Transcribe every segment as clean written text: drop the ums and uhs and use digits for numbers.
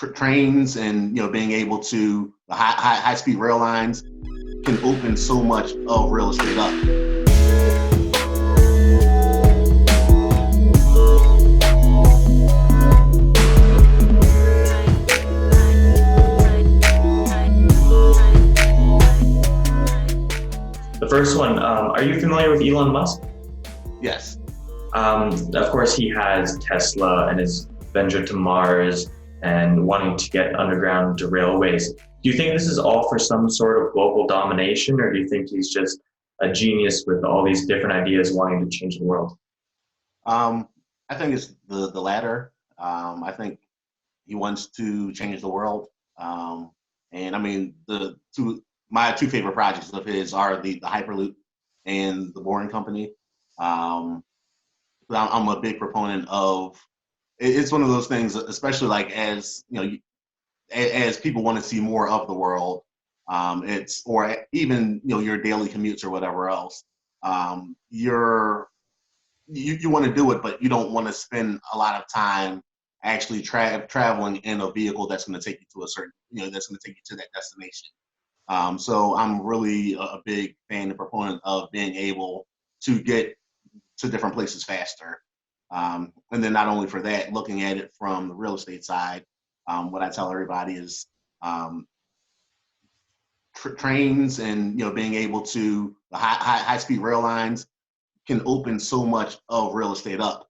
trains and being able to the high speed rail lines can open so much of real estate up. The first one, are you familiar with Elon Musk? Yes. Of course, he has Tesla and his venture to Mars and wanting to get underground railways. Do you think this is all for some sort of global domination, or do you think he's just a genius with all these different ideas wanting to change the world? I think it's the latter. I think he wants to change the world. And I mean, my two favorite projects of his are the Hyperloop and the Boring Company. I'm a big proponent of. It's one of those things, especially like as as people want to see more of the world. It's or even your daily commutes or whatever else. You want to do it, but you don't want to spend a lot of time actually traveling in a vehicle that's going to take you to a certain that's going to take you to that destination. So I'm really a big fan and proponent of being able to get to different places faster. And then not only for that, looking at it from the real estate side, what I tell everybody is trains and being able to the high speed rail lines can open so much of real estate up.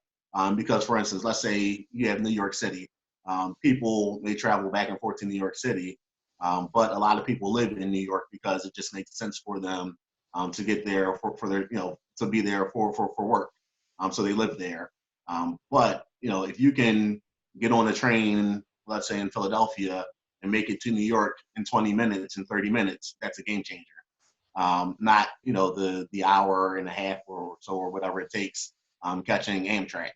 Because for instance, let's say you have New York City. People may travel back and forth to New York City, but a lot of people live in New York because it just makes sense for them to get there for their to be there for work. So they live there. But if you can get on a train, let's say in Philadelphia, and make it to New York in 20 minutes and 30 minutes, that's a game changer. Not the hour and a half or so or whatever it takes catching Amtrak.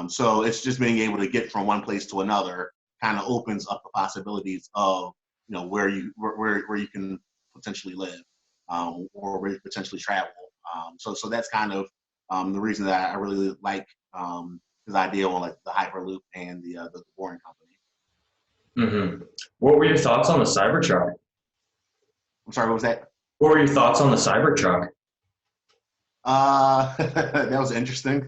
So it's just being able to get from one place to another kind of opens up the possibilities of where you can potentially live or where you potentially travel. So that's kind of the reason that I really like his idea on like the Hyperloop and the Boring Company. Mm-hmm. What were your thoughts on the Cybertruck? I'm sorry, what was that? What were your thoughts on the Cybertruck? That was interesting.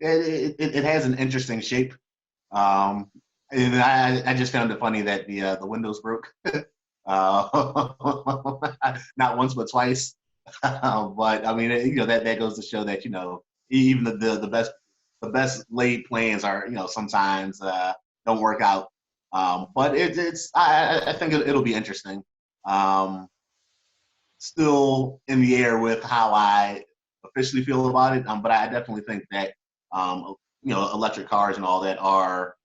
It has an interesting shape. And I just found it funny that the windows broke. Not once but twice. But I mean, that goes to show that even the best laid plans are sometimes don't work out. But I think it'll be interesting. Still in the air with how I officially feel about it. But I definitely think that electric cars and all that are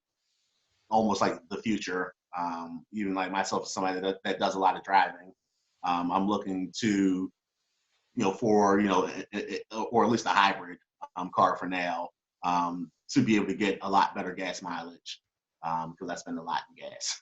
almost like the future. Even like myself, as somebody that does a lot of driving, I'm looking to for or at least a hybrid car for now to be able to get a lot better gas mileage because I spend a lot in gas.